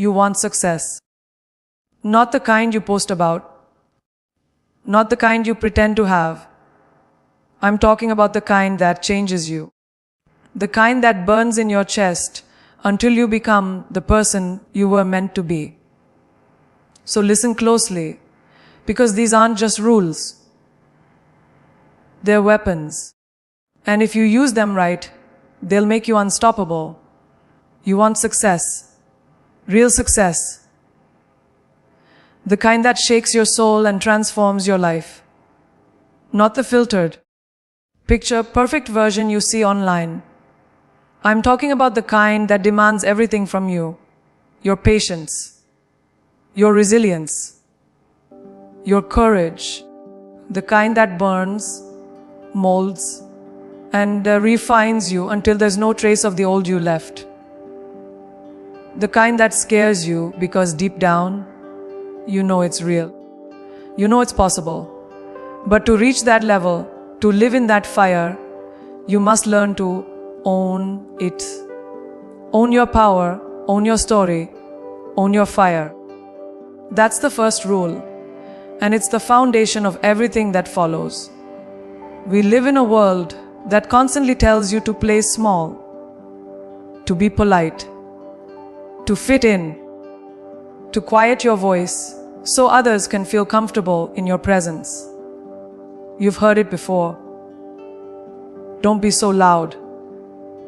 You want success. Not the kind you post about. Not the kind you pretend to have. I'm talking about the kind that changes you. The kind that burns in your chest until you become the person you were meant to be. So listen closely, because these aren't just rules. They're weapons. And if you use them right, they'll make you unstoppable. You want success. Real success. The kind that shakes your soul and transforms your life. Not the filtered, picture perfect version you see online. I'm talking about the kind that demands everything from you. Your patience, your resilience, your courage. The kind that burns, molds, and refines you until there's no trace of the old you left. The kind that scares you because deep down, you know it's real. You know it's possible. But to reach that level, to live in that fire, you must learn to own it. Own your power, own your story, own your fire. That's the first rule, and it's the foundation of everything that follows. We live in a world that constantly tells you to play small, to be polite, to fit in, to quiet your voice so others can feel comfortable in your presence. You've heard it before. Don't be so loud.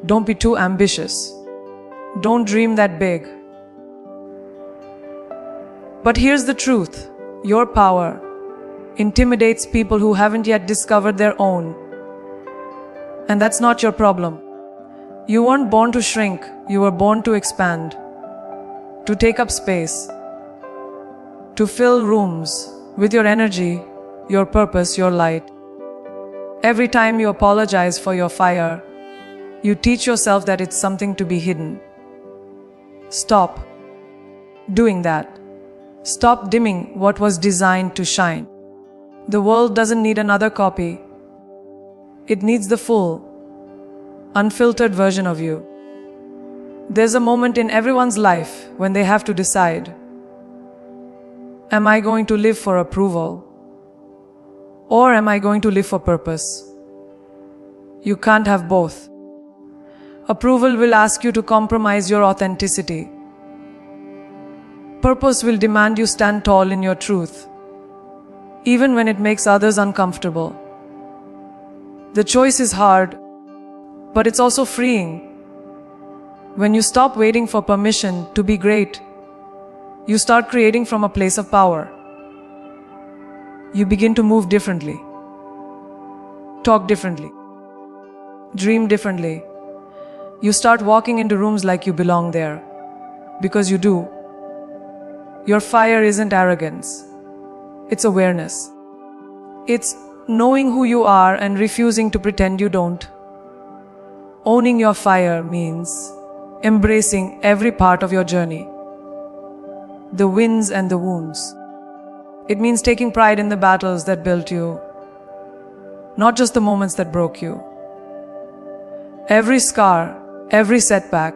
Don't be too ambitious. Don't dream that big. But here's the truth. Your power intimidates people who haven't yet discovered their own. And that's not your problem. You weren't born to shrink. You were born to expand, to take up space, to fill rooms with your energy, your purpose, your light. Every time you apologize for your fire, you teach yourself that it's something to be hidden. Stop doing that. Stop dimming what was designed to shine. The world doesn't need another copy. It needs the full, unfiltered version of you. There's a moment in everyone's life when they have to decide, am I going to live for approval? Or am I going to live for purpose? You can't have both. Approval will ask you to compromise your authenticity. Purpose will demand you stand tall in your truth, even when it makes others uncomfortable. The choice is hard, but it's also freeing. When you stop waiting for permission to be great, you start creating from a place of power. You begin to move differently, talk differently, dream differently. You start walking into rooms like you belong there, because you do. Your fire isn't arrogance. It's awareness. It's knowing who you are and refusing to pretend you don't. Owning your fire means embracing every part of your journey, the wins and the wounds. It means taking pride in the battles that built you, not just the moments that broke you. Every scar, every setback,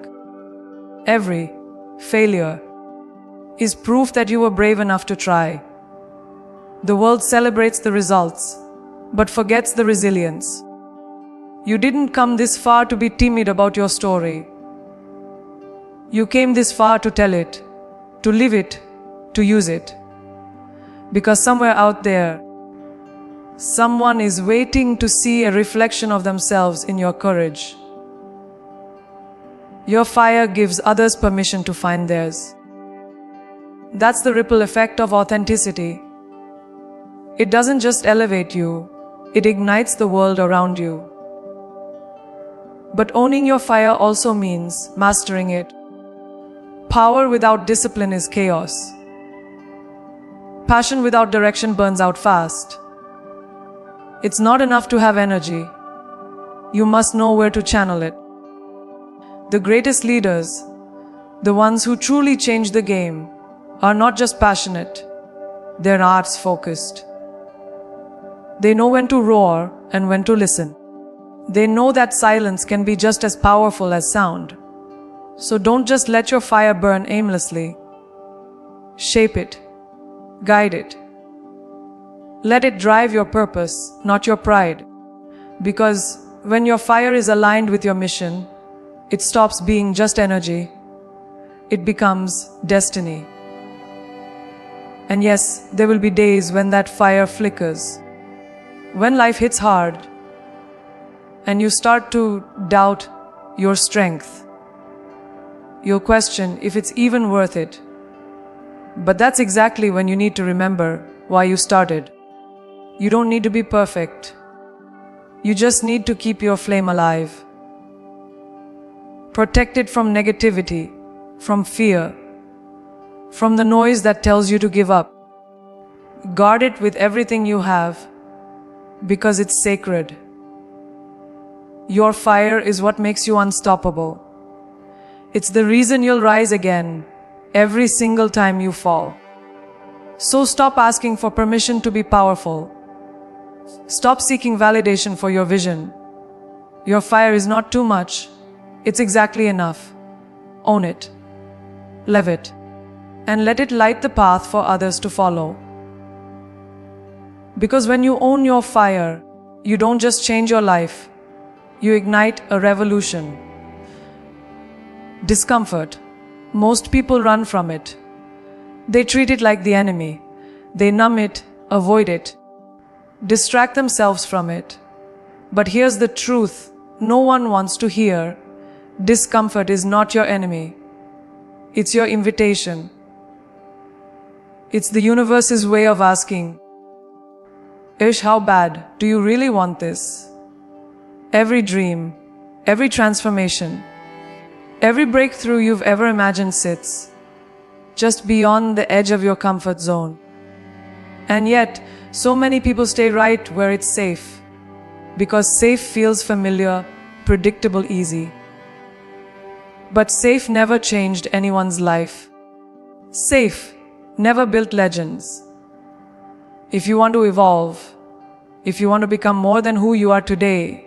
every failure is proof that you were brave enough to try. The world celebrates the results, but forgets the resilience. You didn't come this far to be timid about your story. You came this far to tell it, to live it, to use it. Because somewhere out there, someone is waiting to see a reflection of themselves in your courage. Your fire gives others permission to find theirs. That's the ripple effect of authenticity. It doesn't just elevate you, it ignites the world around you. But owning your fire also means mastering it. Power without discipline is chaos. Passion without direction burns out fast. It's not enough to have energy. You must know where to channel it. The greatest leaders, the ones who truly change the game, are not just passionate, they're arts-focused. They know when to roar and when to listen. They know that silence can be just as powerful as sound. So don't just let your fire burn aimlessly. shape it, guide it. Let it drive your purpose, not your pride. Because when your fire is aligned with your mission, it stops being just energy. It becomes destiny. And yes, there will be days when that fire flickers. When life hits hard and you start to doubt your strength, you'll question if it's even worth it. But that's exactly when you need to remember why you started. You don't need to be perfect. You just need to keep your flame alive. Protect it from negativity, from fear, from the noise that tells you to give up. Guard it with everything you have, because it's sacred. Your fire is what makes you unstoppable. It's the reason you'll rise again every single time you fall. So stop asking for permission to be powerful. Stop seeking validation for your vision. Your fire is not too much. It's exactly enough. Own it. Live it. And let it light the path for others to follow. Because when you own your fire, you don't just change your life. You ignite a revolution. Discomfort. Most people run from it. They treat it like the enemy. They numb it, avoid it, distract themselves from it. But here's the truth no one wants to hear. Discomfort is not your enemy. It's your invitation. It's the universe's way of asking, Ish, how bad do you really want this? Every dream, every transformation, every breakthrough you've ever imagined sits just beyond the edge of your comfort zone. And yet, so many people stay right where it's safe, because safe feels familiar, predictable, easy. But safe never changed anyone's life. Safe never built legends. If you want to evolve, if you want to become more than who you are today,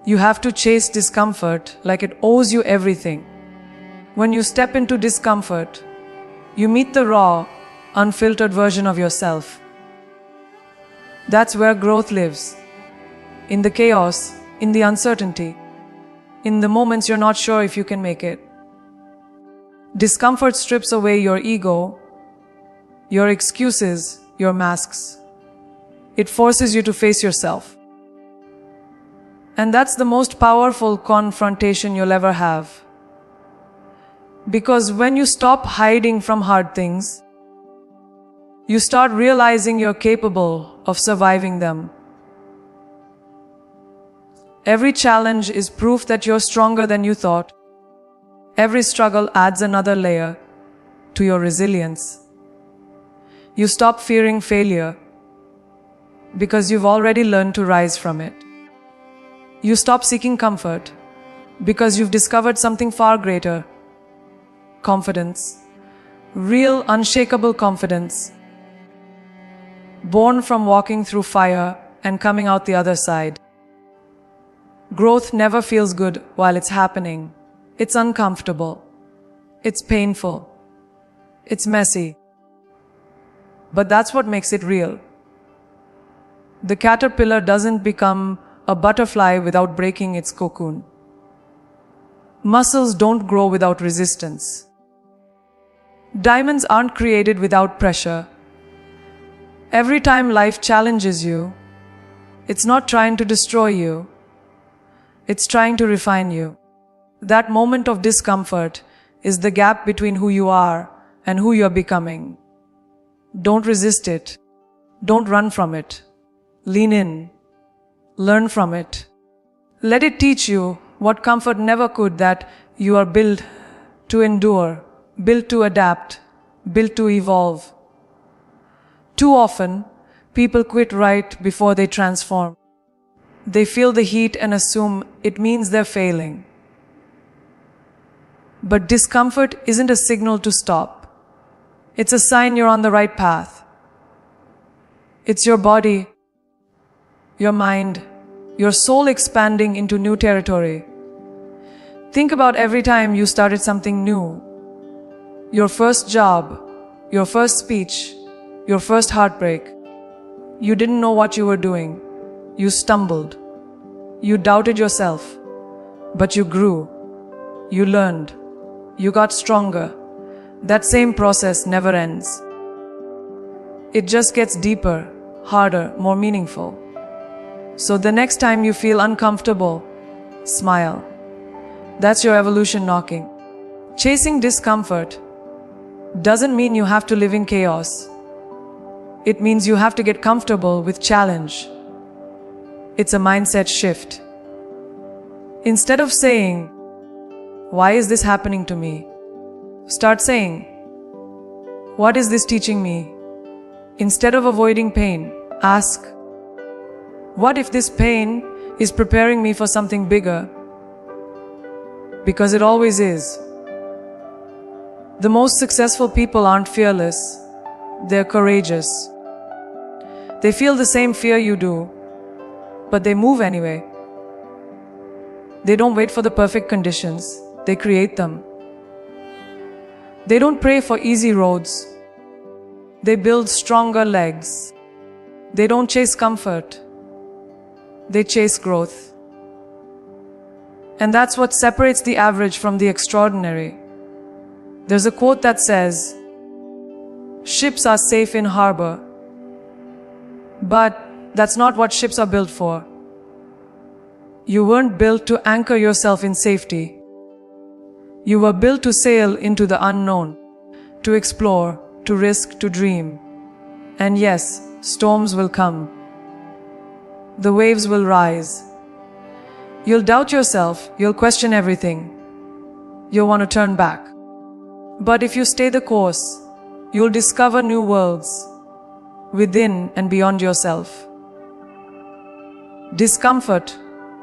you have to chase discomfort like it owes you everything. When you step into discomfort, you meet the raw, unfiltered version of yourself. That's where growth lives. In the chaos, in the uncertainty, in the moments you're not sure if you can make it. Discomfort strips away your ego, your excuses, your masks. It forces you to face yourself. And that's the most powerful confrontation you'll ever have. Because when you stop hiding from hard things, you start realizing you're capable of surviving them. Every challenge is proof that you're stronger than you thought. Every struggle adds another layer to your resilience. You stop fearing failure because you've already learned to rise from it. You stop seeking comfort because you've discovered something far greater. Confidence. Real, unshakable confidence. Born from walking through fire and coming out the other side. Growth never feels good while it's happening. It's uncomfortable. It's painful. It's messy. But that's what makes it real. The caterpillar doesn't become a butterfly without breaking its cocoon. Muscles don't grow without resistance. Diamonds aren't created without pressure. Every time life challenges you, it's not trying to destroy you. It's trying to refine you. That moment of discomfort is the gap between who you are and who you're becoming. Don't resist it. Don't run from it. Lean in. Learn from it. Let it teach you what comfort never could, that you are built to endure, built to adapt, built to evolve. Too often, people quit right before they transform. They feel the heat and assume it means they're failing. But discomfort isn't a signal to stop. It's a sign you're on the right path. It's your body, your mind, your soul expanding into new territory. Think about every time you started something new. Your first job, your first speech, your first heartbreak. You didn't know what you were doing. You stumbled. You doubted yourself. But you grew. You learned. You got stronger. That same process never ends. It just gets deeper, harder, more meaningful. So the next time you feel uncomfortable, smile. That's your evolution knocking. Chasing discomfort doesn't mean you have to live in chaos. It means you have to get comfortable with challenge. It's a mindset shift. Instead of saying, "Why is this happening to me?" start saying, "What is this teaching me?" Instead of avoiding pain, ask, "What if this pain is preparing me for something bigger?" Because it always is. The most successful people aren't fearless, they're courageous. They feel the same fear you do, but they move anyway. They don't wait for the perfect conditions, they create them. They don't pray for easy roads, they build stronger legs. They don't chase comfort, they chase growth. And that's what separates the average from the extraordinary. There's a quote that says, "Ships are safe in harbor." But that's not what ships are built for. You weren't built to anchor yourself in safety. You were built to sail into the unknown, to explore, to risk, to dream. And yes, storms will come. The waves will rise. You'll doubt yourself, you'll question everything. You'll want to turn back. But if you stay the course, you'll discover new worlds within and beyond yourself. Discomfort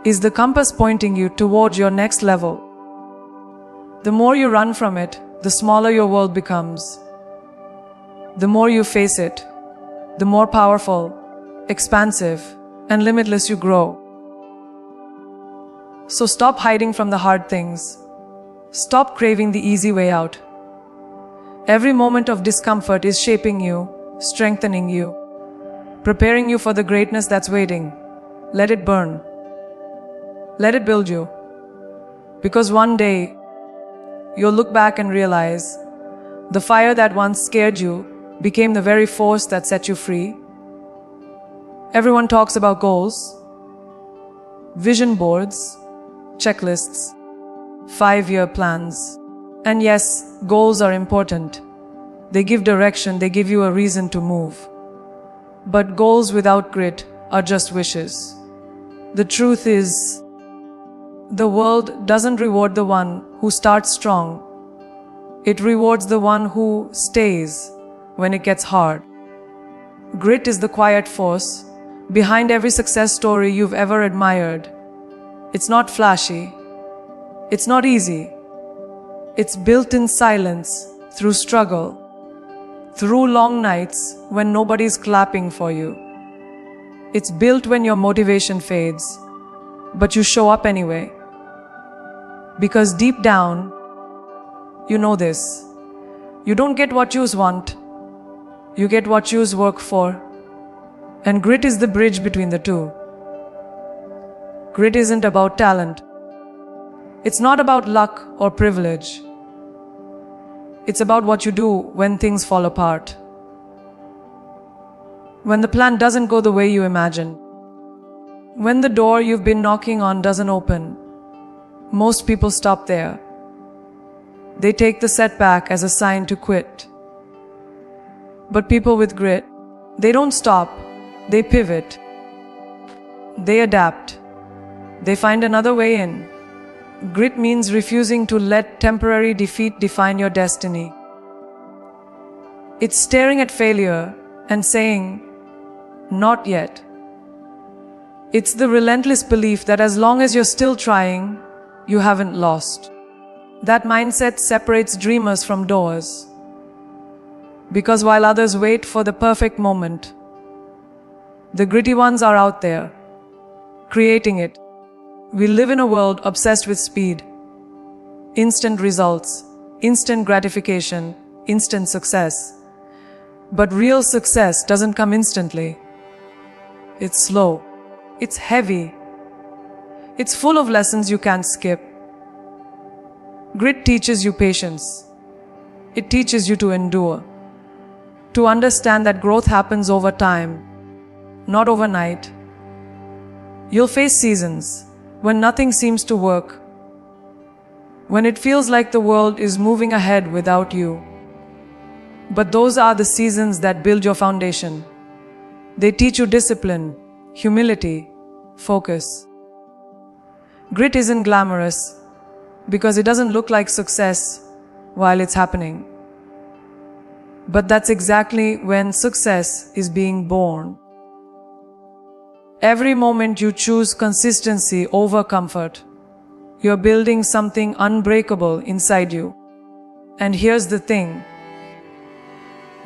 is the compass pointing you towards your next level. The more you run from it, the smaller your world becomes. The more you face it, the more powerful, expansive, and limitless you grow. So stop hiding from the hard things. Stop craving the easy way out. Every moment of discomfort is shaping you, strengthening you, preparing you for the greatness that's waiting. Let it burn. Let it build you. Because one day, you'll look back and realize the fire that once scared you became the very force that set you free. Everyone talks about goals, vision boards, checklists, 5-year plans. And yes, goals are important. They give direction, they give you a reason to move. But goals without grit are just wishes. The truth is, the world doesn't reward the one who starts strong. It rewards the one who stays when it gets hard. Grit is the quiet force behind every success story you've ever admired. It's not flashy. It's not easy. It's built in silence, through struggle, through long nights when nobody's clapping for you. It's built when your motivation fades, but you show up anyway. Because deep down, you know this. You don't get what you want, you get what you work for. And grit is the bridge between the two. Grit isn't about talent. It's not about luck or privilege. It's about what you do when things fall apart. When the plan doesn't go the way you imagined. When the door you've been knocking on doesn't open. Most people stop there. They take the setback as a sign to quit. But people with grit, they don't stop. They pivot. They adapt. They find another way in. Grit means refusing to let temporary defeat define your destiny. It's staring at failure and saying, "Not yet." It's the relentless belief that as long as you're still trying, you haven't lost. That mindset separates dreamers from doers. Because while others wait for the perfect moment, the gritty ones are out there, creating it. We live in a world obsessed with speed, instant results, instant gratification, instant success. But real success doesn't come instantly. It's slow. It's heavy. It's full of lessons you can't skip. Grit teaches you patience. It teaches you to endure. To understand that growth happens over time, not overnight. You'll face seasons when nothing seems to work, when it feels like the world is moving ahead without you. But those are the seasons that build your foundation. They teach you discipline, humility, focus. Grit isn't glamorous because it doesn't look like success while it's happening. But that's exactly when success is being born. Every moment you choose consistency over comfort, you're building something unbreakable inside you. And here's the thing.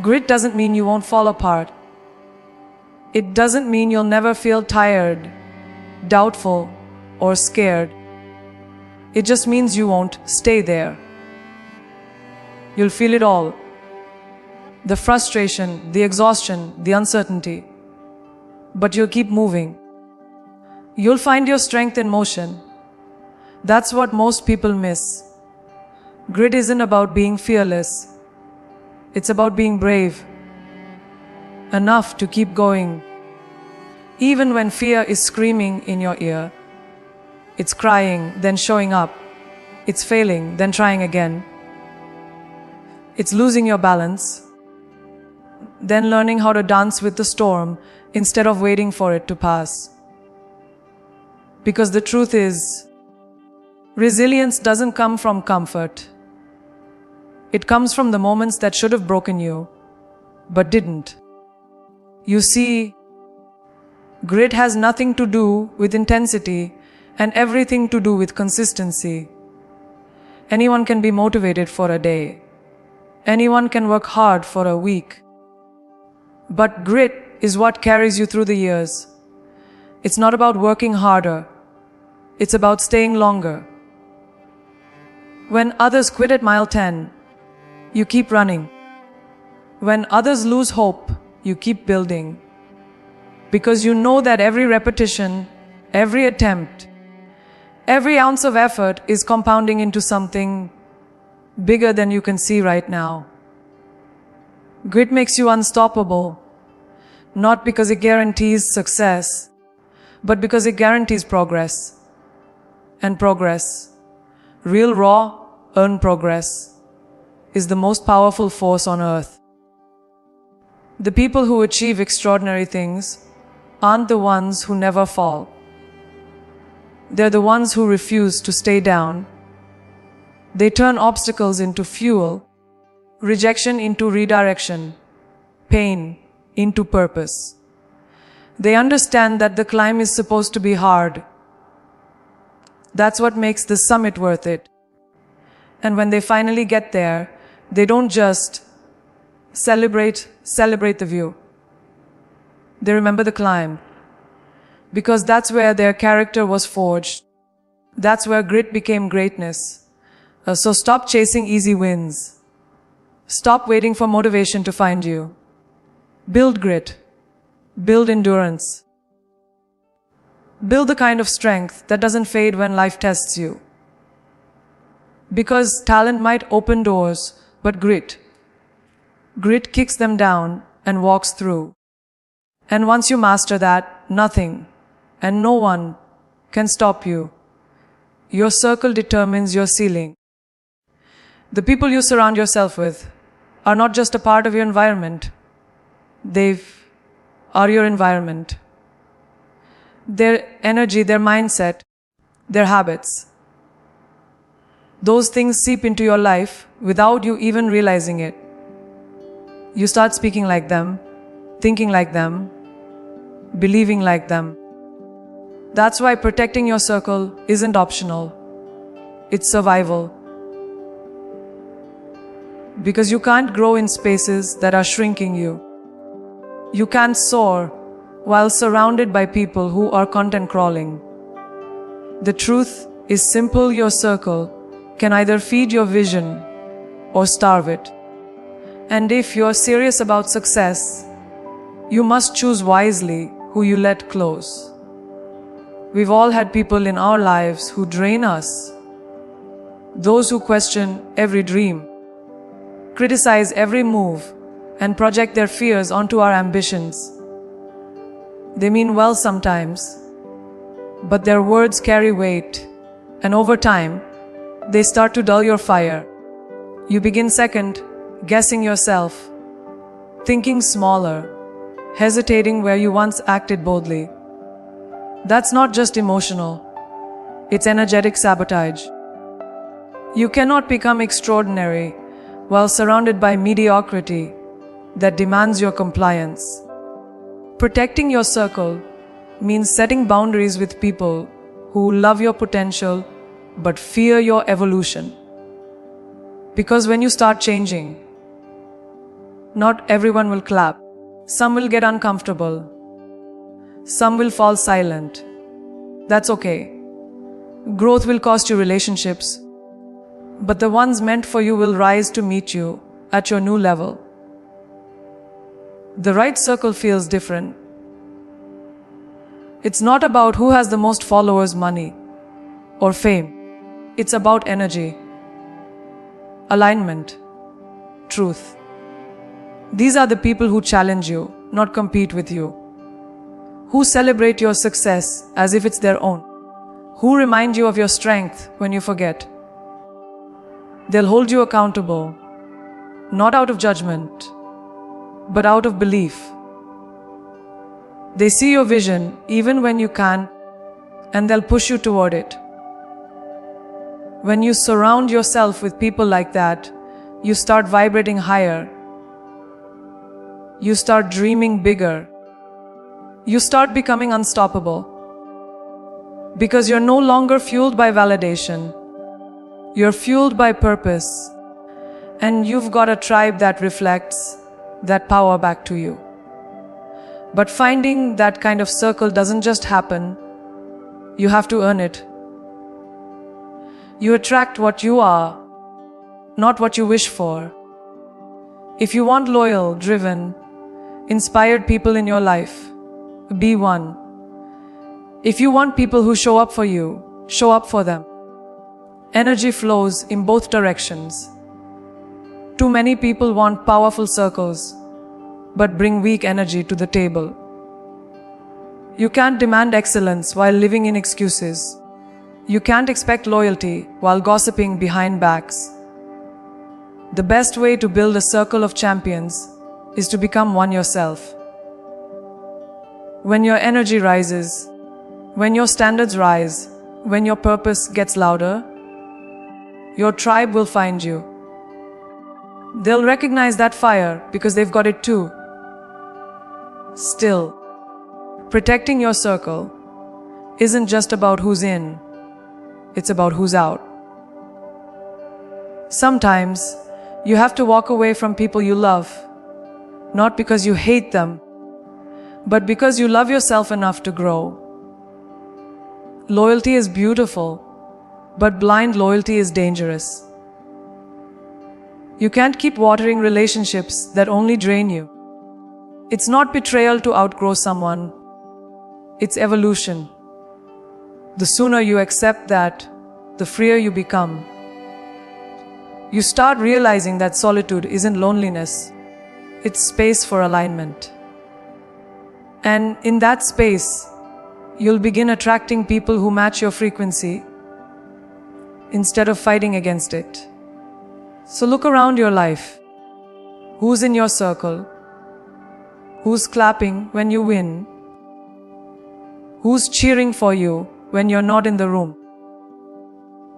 Grit doesn't mean you won't fall apart. It doesn't mean you'll never feel tired, doubtful, or scared. It just means you won't stay there. You'll feel it all. The frustration, the exhaustion, the uncertainty. But you'll keep moving. You'll find your strength in motion. That's what most people miss. Grit isn't about being fearless. It's about being brave. Enough to keep going. Even when fear is screaming in your ear. It's crying, then showing up. It's failing, then trying again. It's losing your balance, then learning how to dance with the storm instead of waiting for it to pass. Because the truth is, resilience doesn't come from comfort. It comes from the moments that should have broken you, but didn't. You see, grit has nothing to do with intensity and everything to do with consistency. Anyone can be motivated for a day. Anyone can work hard for a week. But grit is what carries you through the years. It's not about working harder. It's about staying longer. When others quit at mile 10, you keep running. When others lose hope, you keep building. Because you know that every repetition, every attempt, every ounce of effort is compounding into something bigger than you can see right now. Grit makes you unstoppable, not because it guarantees success, but because it guarantees progress. And progress, real raw, earned progress, is the most powerful force on earth. The people who achieve extraordinary things aren't the ones who never fall. They're the ones who refuse to stay down. They turn obstacles into fuel, rejection into redirection, pain into purpose. They understand that the climb is supposed to be hard. That's what makes the summit worth it. And when they finally get there, they don't just celebrate the view. They remember the climb. Because that's where their character was forged. That's where grit became greatness. So stop chasing easy wins. Stop waiting for motivation to find you. Build grit. Build endurance. Build the kind of strength that doesn't fade when life tests you. Because talent might open doors, but grit kicks them down and walks through. And once you master that, nothing and no one can stop you. Your circle determines your ceiling. The people you surround yourself with are not just a part of your environment. They are your environment. Their energy, their mindset, their habits. Those things seep into your life without you even realizing it. You start speaking like them, thinking like them, believing like them. That's why protecting your circle isn't optional. It's survival. Because you can't grow in spaces that are shrinking you. You can't soar while surrounded by people who are content crawling. The truth is simple. Your circle can either feed your vision or starve it. And if you're serious about success, you must choose wisely who you let close. We've all had people in our lives who drain us. Those who question every dream, criticize every move, and project their fears onto our ambitions. They mean well sometimes, but their words carry weight, and over time, they start to dull your fire. You begin second guessing yourself, thinking smaller, hesitating where you once acted boldly. That's not just emotional, it's energetic sabotage. You cannot become extraordinary while surrounded by mediocrity that demands your compliance. Protecting your circle means setting boundaries with people who love your potential but fear your evolution. Because when you start changing, not everyone will clap. Some will get uncomfortable. Some will fall silent. That's okay. Growth will cost you relationships, but the ones meant for you will rise to meet you at your new level. The right circle feels different. It's not about who has the most followers, money, or fame. It's about energy, alignment, truth. These are the people who challenge you, not compete with you. Who celebrate your success as if it's their own. Who remind you of your strength when you forget. They'll hold you accountable, not out of judgment, but out of belief. They see your vision even when you can't, and they'll push you toward it. When you surround yourself with people like that, you start vibrating higher. You start dreaming bigger. You start becoming unstoppable. Because you're no longer fueled by validation. You're fueled by purpose. And you've got a tribe that reflects that power back to you. But finding that kind of circle doesn't just happen. You have to earn it. You attract what you are, not what you wish for. If you want loyal, driven, inspired people in your life, be one. If you want people who show up for you, show up for them. Energy flows in both directions. Too many people want powerful circles, but bring weak energy to the table. You can't demand excellence while living in excuses. You can't expect loyalty while gossiping behind backs. The best way to build a circle of champions is to become one yourself. When your energy rises, when your standards rise, when your purpose gets louder, your tribe will find you. They'll recognize that fire because they've got it too. Still, protecting your circle isn't just about who's in, it's about who's out. Sometimes, you have to walk away from people you love, not because you hate them, but because you love yourself enough to grow. Loyalty is beautiful, but blind loyalty is dangerous. You can't keep watering relationships that only drain you. It's not betrayal to outgrow someone. It's evolution. The sooner you accept that, the freer you become. You start realizing that solitude isn't loneliness. It's space for alignment. And in that space, you'll begin attracting people who match your frequency instead of fighting against it. So look around your life. Who's in your circle? Who's clapping when you win? Who's cheering for you when you're not in the room?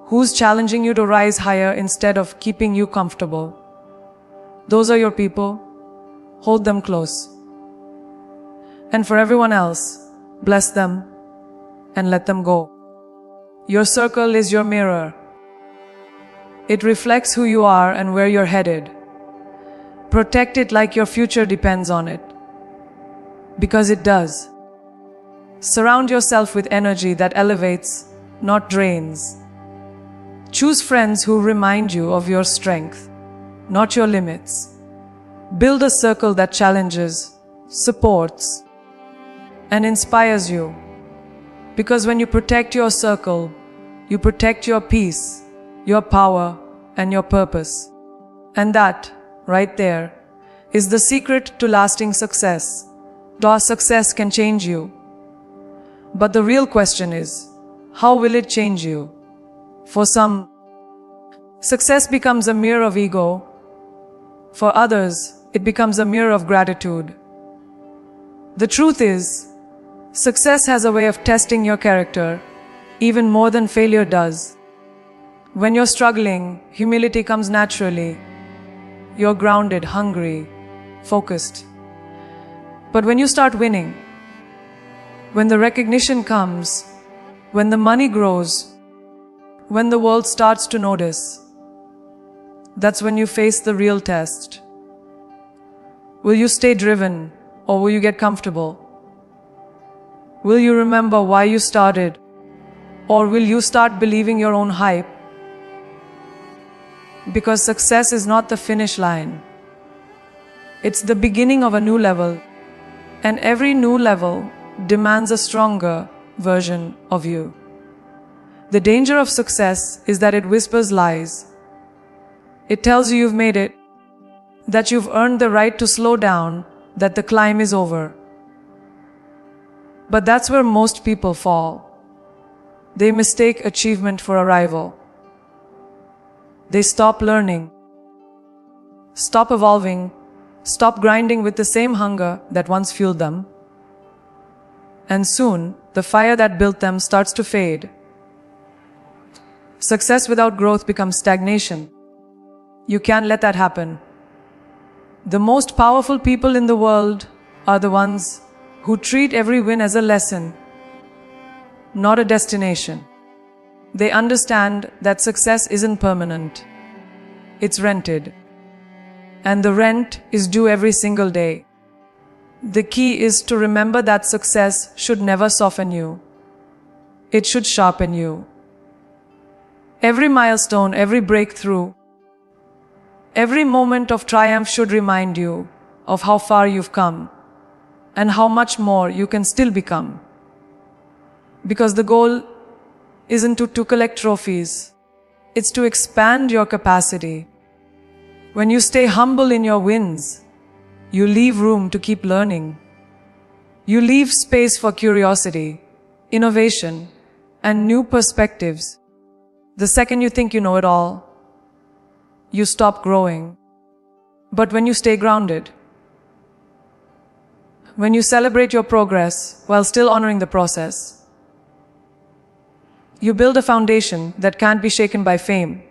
Who's challenging you to rise higher instead of keeping you comfortable? Those are your people. Hold them close. And for everyone else, bless them and let them go. Your circle is your mirror. It reflects who you are and where you're headed. Protect it like your future depends on it. Because it does. Surround yourself with energy that elevates, not drains. Choose friends who remind you of your strength, not your limits. Build a circle that challenges, supports, and inspires you. Because when you protect your circle, you protect your peace, your power, and your purpose. And that, right there, is the secret to lasting success. Your success can change you. But the real question is, how will it change you? For some, success becomes a mirror of ego. For others, it becomes a mirror of gratitude. The truth is, success has a way of testing your character, even more than failure does. When you're struggling, humility comes naturally. You're grounded, hungry, focused. But when you start winning, when the recognition comes, when the money grows, when the world starts to notice, that's when you face the real test. Will you stay driven, or will you get comfortable? Will you remember why you started, or will you start believing your own hype? Because success is not the finish line. It's the beginning of a new level, and every new level demands a stronger version of you. The danger of success is that it whispers lies. It tells you you've made it, that you've earned the right to slow down, that the climb is over. But that's where most people fall. They mistake achievement for arrival. They stop learning, stop evolving, stop grinding with the same hunger that once fueled them. And soon, the fire that built them starts to fade. Success without growth becomes stagnation. You can't let that happen. The most powerful people in the world are the ones who treat every win as a lesson, not a destination. They understand that success isn't permanent. It's rented. And the rent is due every single day. The key is to remember that success should never soften you. It should sharpen you. Every milestone, every breakthrough, every moment of triumph should remind you of how far you've come and how much more you can still become. Because the goal isn't to collect trophies, it's to expand your capacity. When you stay humble in your wins, you leave room to keep learning. You leave space for curiosity, innovation, and new perspectives. The second you think you know it all, you stop growing. But when you stay grounded, when you celebrate your progress while still honoring the process, you build a foundation that can't be shaken by fame,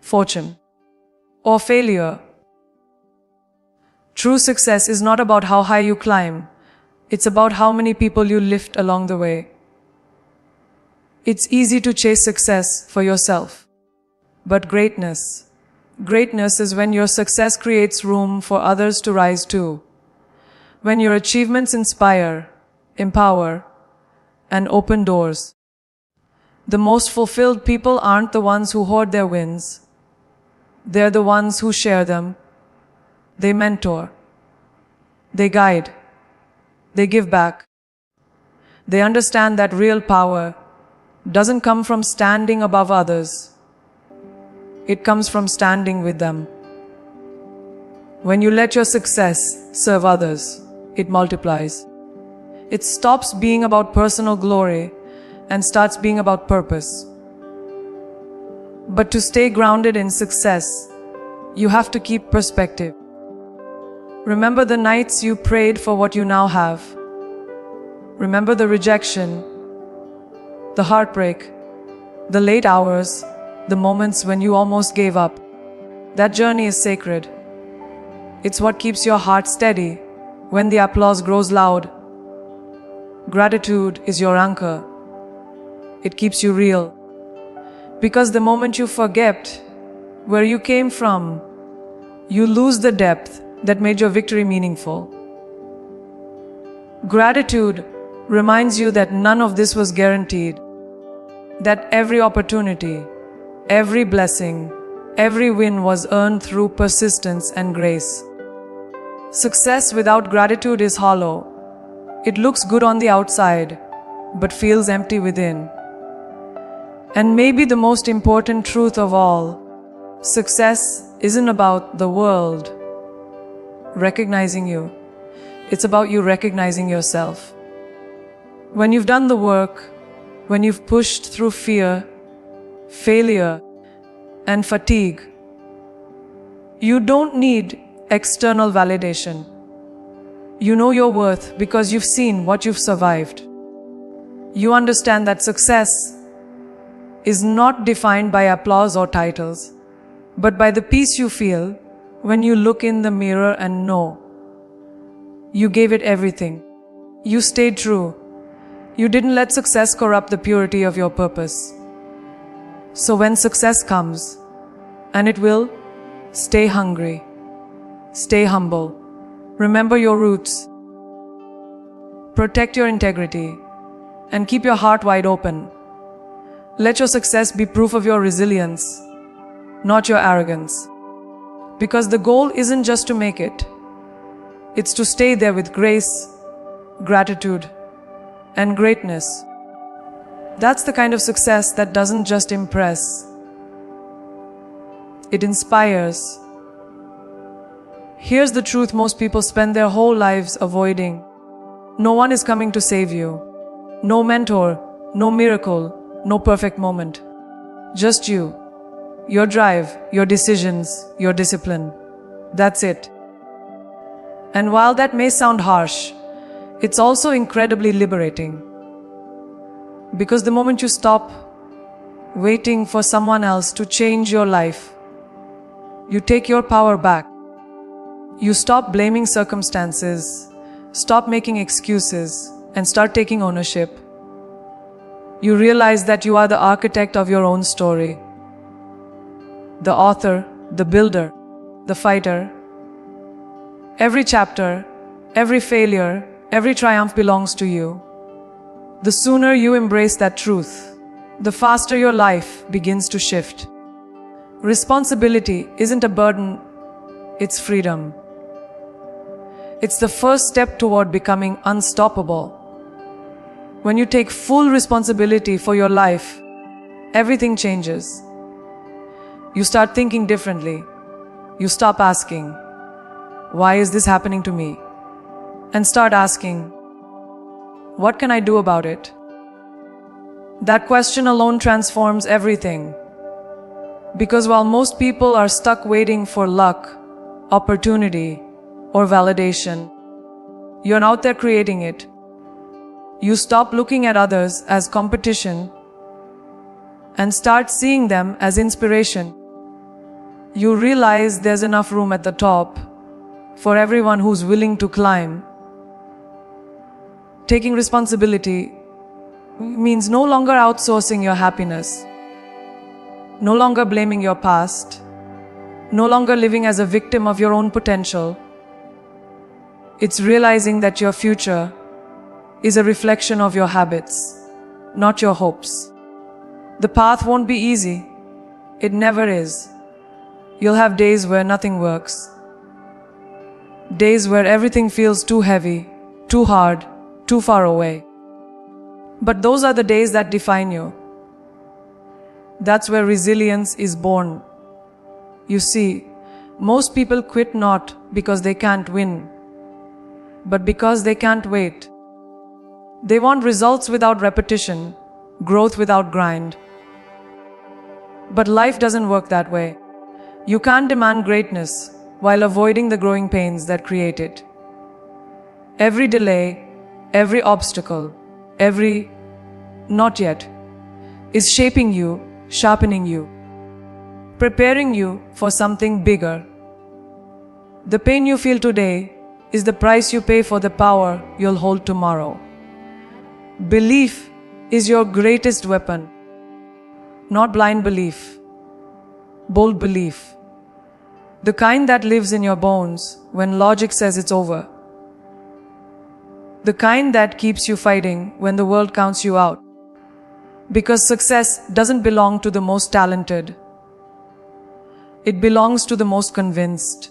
fortune, or failure. True success is not about how high you climb, it's about how many people you lift along the way. It's easy to chase success for yourself, but greatness is when your success creates room for others to rise too. When your achievements inspire, empower, and open doors. The most fulfilled people aren't the ones who hoard their wins. They're the ones who share them. They mentor. They guide. They give back. They understand that real power doesn't come from standing above others. It comes from standing with them. When you let your success serve others, it multiplies. It stops being about personal glory and starts being about purpose. But to stay grounded in success, you have to keep perspective. Remember the nights you prayed for what you now have. Remember the rejection, the heartbreak, the late hours, the moments when you almost gave up. That journey is sacred. It's what keeps your heart steady when the applause grows loud. Gratitude is your anchor. It keeps you real. Because the moment you forget where you came from, you lose the depth that made your victory meaningful. Gratitude reminds you that none of this was guaranteed, that every opportunity, every blessing Every win was earned through persistence and grace. Success without gratitude is hollow. It looks good on the outside, but feels empty within. And maybe the most important truth of all, success isn't about the world recognizing you. It's about you recognizing yourself. When you've done the work, when you've pushed through fear, failure, and fatigue, you don't need external validation. You know your worth because you've seen what you've survived. You understand that success is not defined by applause or titles, but by the peace you feel when you look in the mirror and know you gave it everything. You stayed true. You didn't let success corrupt the purity of your purpose. So when success comes, and it will, stay hungry, stay humble, remember your roots, protect your integrity, and keep your heart wide open. Let your success be proof of your resilience, not your arrogance. Because the goal isn't just to make it, it's to stay there with grace, gratitude, and greatness. That's the kind of success that doesn't just impress, it inspires. Here's the truth most people spend their whole lives avoiding. No one is coming to save you. No mentor, no miracle, no perfect moment. Just you, your drive, your decisions, your discipline. That's it. And while that may sound harsh, it's also incredibly liberating. Because the moment you stop waiting for someone else to change your life, you take your power back. You stop blaming circumstances, stop making excuses, and start taking ownership. You realize that you are the architect of your own story, the author, the builder, the fighter. Every chapter, every failure, every triumph belongs to you. The sooner you embrace that truth, the faster your life begins to shift. Responsibility isn't a burden, it's freedom. It's the first step toward becoming unstoppable. When you take full responsibility for your life, everything changes. You start thinking differently. You stop asking, "Why is this happening to me?" and start asking, "What can I do about it?" That question alone transforms everything. Because while most people are stuck waiting for luck, opportunity, or validation, you're out there creating it. You stop looking at others as competition and start seeing them as inspiration. You realize there's enough room at the top for everyone who's willing to climb. Taking responsibility means no longer outsourcing your happiness, no longer blaming your past, no longer living as a victim of your own potential. It's realizing that your future is a reflection of your habits, not your hopes. The path won't be easy. It never is. You'll have days where nothing works. Days where everything feels too heavy, too hard, too far away. But those are the days that define you. That's where resilience is born. You see, most people quit not because they can't win, but because they can't wait. They want results without repetition, growth without grind. But life doesn't work that way. You can't demand greatness while avoiding the growing pains that create it. Every delay, every obstacle, every not yet is shaping you, sharpening you, preparing you for something bigger. The pain you feel today is the price you pay for the power you'll hold tomorrow. Belief is your greatest weapon. Not blind belief, bold belief. The kind that lives in your bones when logic says it's over. The kind that keeps you fighting when the world counts you out. Because success doesn't belong to the most talented. It belongs to the most convinced.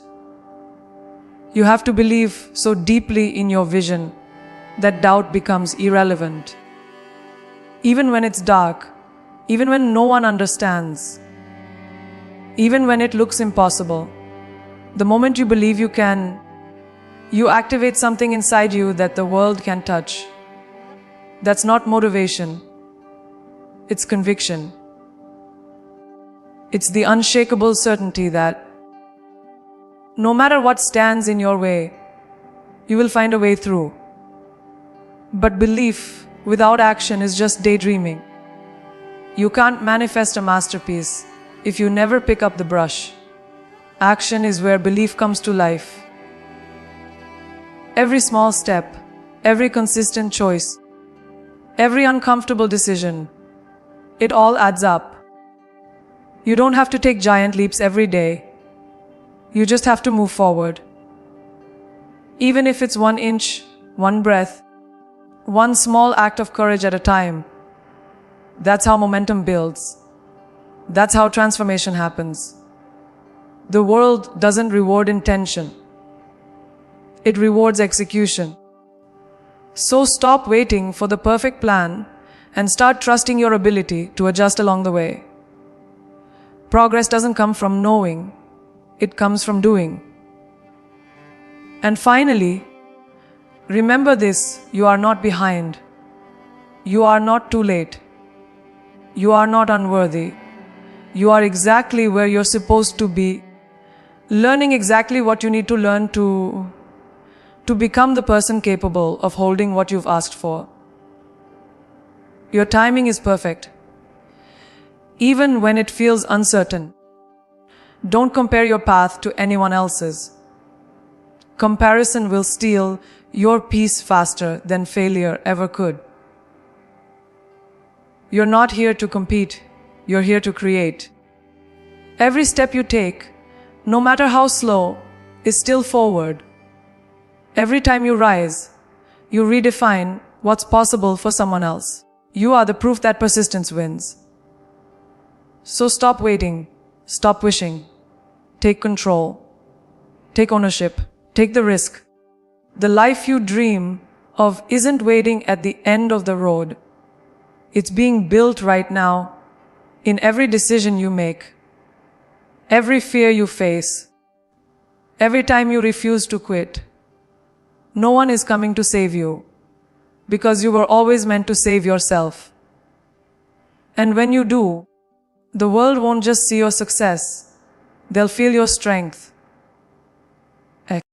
You have to believe so deeply in your vision that doubt becomes irrelevant. Even when it's dark, even when no one understands, even when it looks impossible, the moment you believe you can, you activate something inside you that the world can touch. That's not motivation. It's conviction. It's the unshakable certainty that no matter what stands in your way, you will find a way through. But belief without action is just daydreaming. You can't manifest a masterpiece if you never pick up the brush. Action is where belief comes to life. Every small step, every consistent choice, every uncomfortable decision, it all adds up. You don't have to take giant leaps every day. You just have to move forward. Even if it's 1 inch, 1 breath, one small act of courage at a time. That's how momentum builds. That's how transformation happens. The world doesn't reward intention. It rewards execution. So stop waiting for the perfect plan and start trusting your ability to adjust along the way. Progress doesn't come from knowing. It comes from doing. And finally, remember this: you are not behind. You are not too late. You are not unworthy. You are exactly where you're supposed to be, learning exactly what you need to learn to become the person capable of holding what you've asked for. Your timing is perfect, even when it feels uncertain. Don't compare your path to anyone else's. Comparison will steal your peace faster than failure ever could. You're not here to compete, you're here to create. Every step you take, no matter how slow, is still forward. Every time you rise, you redefine what's possible for someone else. You are the proof that persistence wins. So stop waiting, stop wishing. Take control. Take ownership. Take the risk. The life you dream of isn't waiting at the end of the road. It's being built right now, in every decision you make, every fear you face, every time you refuse to quit. No one is coming to save you, because you were always meant to save yourself. And when you do, the world won't just see your success, they'll feel your strength.